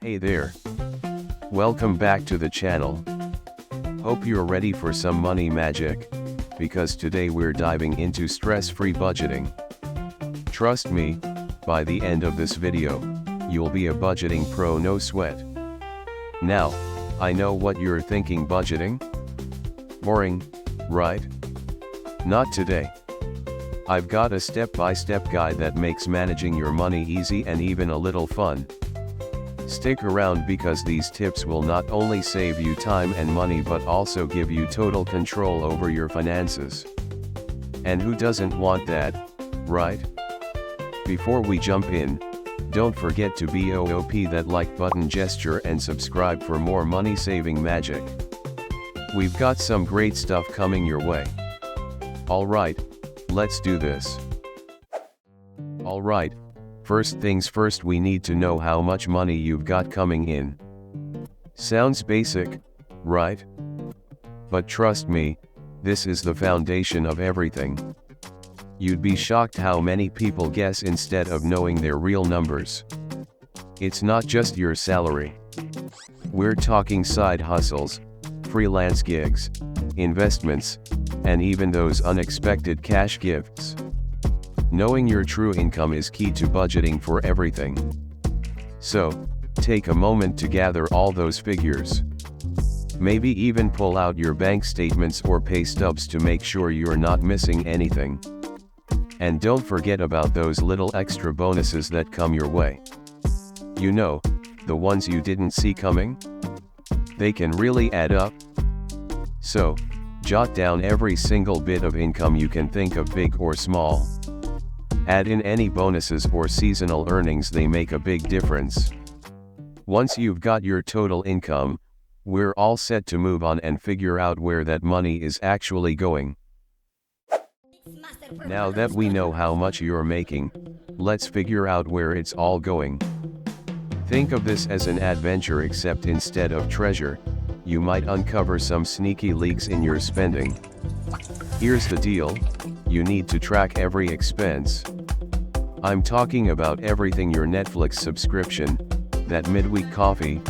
Hey there. Welcome back to the channel. Hope you're ready for some money magic, because today we're diving into stress-free budgeting. Trust me, by the end of this video, you'll be a budgeting pro, no sweat. Now, I know what you're thinking: budgeting? Boring, right? Not today. I've got a step-by-step guide that makes managing your money easy and even a little fun. Stick around because these tips will not only save you time and money but also give you total control over your finances. And who doesn't want that, right? Before we jump in, don't forget to BOOP that like button gesture and subscribe for more money-saving magic. We've got some great stuff coming your way. Alright, let's do this. Alright. First things first, we need to know how much money you've got coming in. Sounds basic, right? But trust me, this is the foundation of everything. You'd be shocked how many people guess instead of knowing their real numbers. It's not just your salary. We're talking side hustles, freelance gigs, investments, and even those unexpected cash gifts. Knowing your true income is key to budgeting for everything. So, take a moment to gather all those figures. Maybe even pull out your bank statements or pay stubs to make sure you're not missing anything. And don't forget about those little extra bonuses that come your way. You know, the ones you didn't see coming? They can really add up. So, jot down every single bit of income you can think of, big or small. Add in any bonuses or seasonal earnings, they make a big difference. Once you've got your total income, we're all set to move on and figure out where that money is actually going. Now that we know how much you're making, let's figure out where it's all going. Think of this as an adventure, except instead of treasure, you might uncover some sneaky leaks in your spending. Here's the deal: you need to track every expense. I'm talking about everything: your Netflix subscription, that midweek coffee,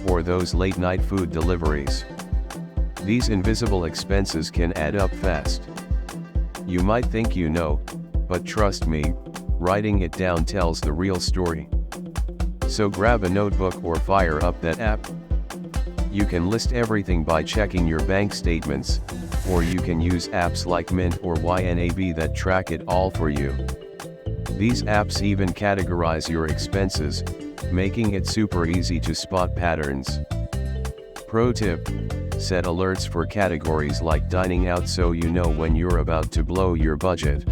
or those late-night food deliveries. These invisible expenses can add up fast. You might think you know, but trust me, writing it down tells the real story. So grab a notebook or fire up that app. You can list everything by checking your bank statements, or you can use apps like Mint or YNAB that track it all for you. These apps even categorize your expenses, making it super easy to spot patterns. Pro tip: set alerts for categories like dining out so you know when you're about to blow your budget.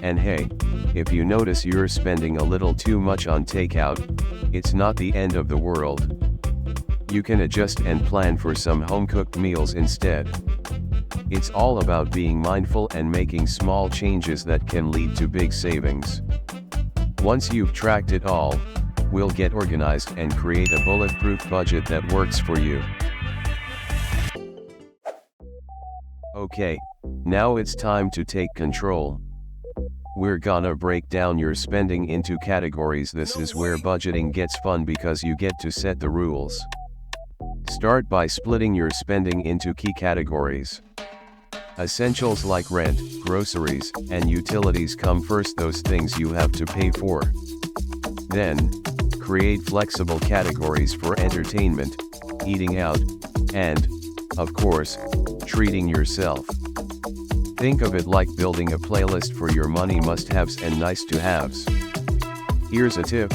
And hey, if you notice you're spending a little too much on takeout, it's not the end of the world. You can adjust and plan for some home-cooked meals instead. It's all about being mindful and making small changes that can lead to big savings. Once you've tracked it all, we'll get organized and create a bulletproof budget that works for you. Okay, now it's time to take control. We're gonna break down your spending into categories. This is where budgeting gets fun because you get to set the rules. Start by splitting your spending into key categories. Essentials like rent, groceries, and utilities come first, those things you have to pay for. Then, create flexible categories for entertainment, eating out, and, of course, treating yourself. Think of it like building a playlist for your money must-haves and nice-to-haves. Here's a tip: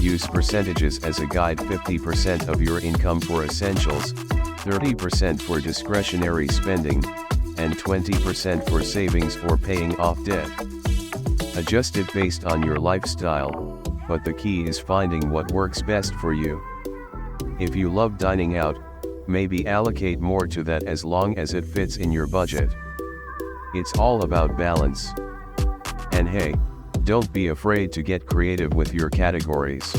use percentages as a guide: 50% of your income for essentials, 30% for discretionary spending, and 20% for savings or paying off debt. Adjust it based on your lifestyle, but the key is finding what works best for you. If you love dining out, maybe allocate more to that as long as it fits in your budget. It's all about balance. And hey, don't be afraid to get creative with your categories.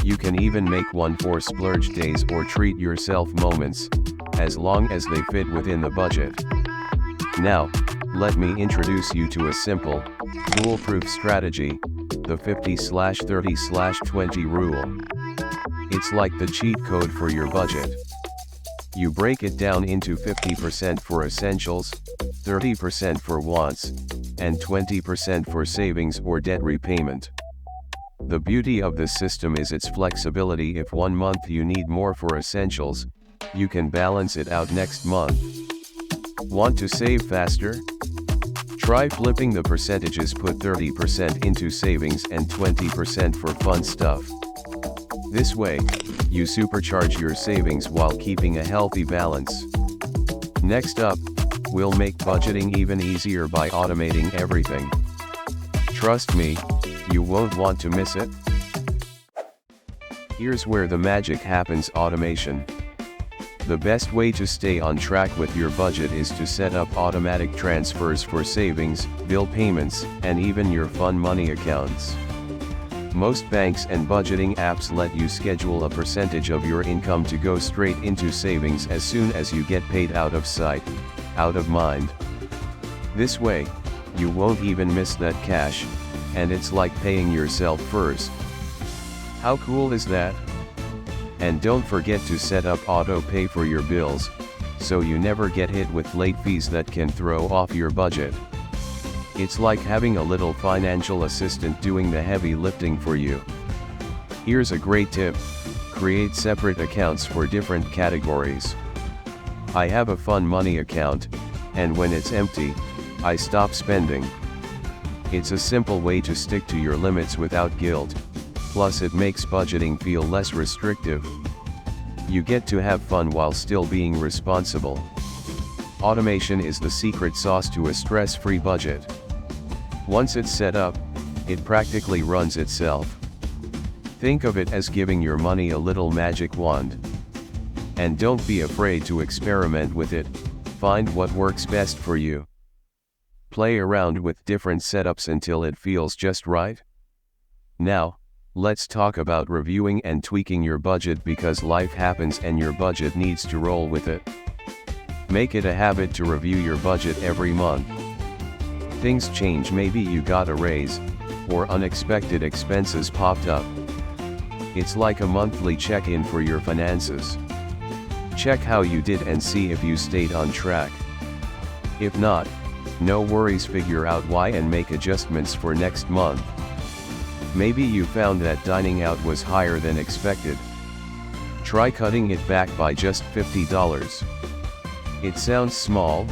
You can even make one for splurge days or treat yourself moments, as long as they fit within the budget. Now, let me introduce you to a simple, foolproof strategy: the 50/30/20 rule. It's like the cheat code for your budget. You break it down into 50% for essentials, 30% for wants, and 20% for savings or debt repayment. The beauty of this system is its flexibility. If one month you need more for essentials, you can balance it out next month. Want to save faster? Try flipping the percentages. Put 30% into savings and 20% for fun stuff. This way, you supercharge your savings while keeping a healthy balance. Next up, we'll make budgeting even easier by automating everything. Trust me, you won't want to miss it. Here's where the magic happens: automation. The best way to stay on track with your budget is to set up automatic transfers for savings, bill payments, and even your fun money accounts. Most banks and budgeting apps let you schedule a percentage of your income to go straight into savings as soon as you get paid. Out of sight, out of mind. This way, you won't even miss that cash, and it's like paying yourself first. How cool is that? And don't forget to set up auto pay for your bills, so you never get hit with late fees that can throw off your budget. It's like having a little financial assistant doing the heavy lifting for you. Here's a great tip: create separate accounts for different categories. I have a fun money account, and when it's empty, I stop spending. It's a simple way to stick to your limits without guilt. Plus it makes budgeting feel less restrictive. You get to have fun while still being responsible. Automation is the secret sauce to a stress-free budget. Once it's set up, it practically runs itself. Think of it as giving your money a little magic wand. And don't be afraid to experiment with it. Find what works best for you. Play around with different setups until it feels just right. Now, let's talk about reviewing and tweaking your budget, because life happens and your budget needs to roll with it. Make it a habit to review your budget every month. Things change, maybe you got a raise, or unexpected expenses popped up. It's like a monthly check-in for your finances. Check how you did and see if you stayed on track. If not, no worries, figure out why and make adjustments for next month. Maybe you found that dining out was higher than expected. Try cutting it back by just $50. It sounds small,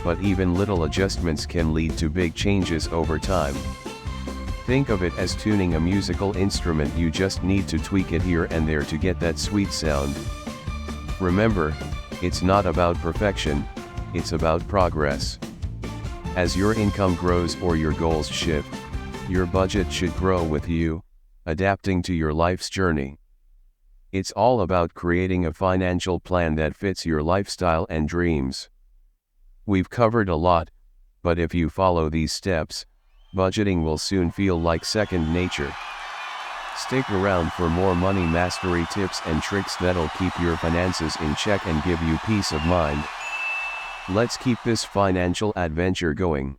but even little adjustments can lead to big changes over time. Think of it as tuning a musical instrument. You just need to tweak it here and there to get that sweet sound. Remember, it's not about perfection, it's about progress. As your income grows or your goals shift, your budget should grow with you, adapting to your life's journey. It's all about creating a financial plan that fits your lifestyle and dreams. We've covered a lot, but if you follow these steps, budgeting will soon feel like second nature. Stick around for more money mastery tips and tricks that'll keep your finances in check and give you peace of mind. Let's keep this financial adventure going.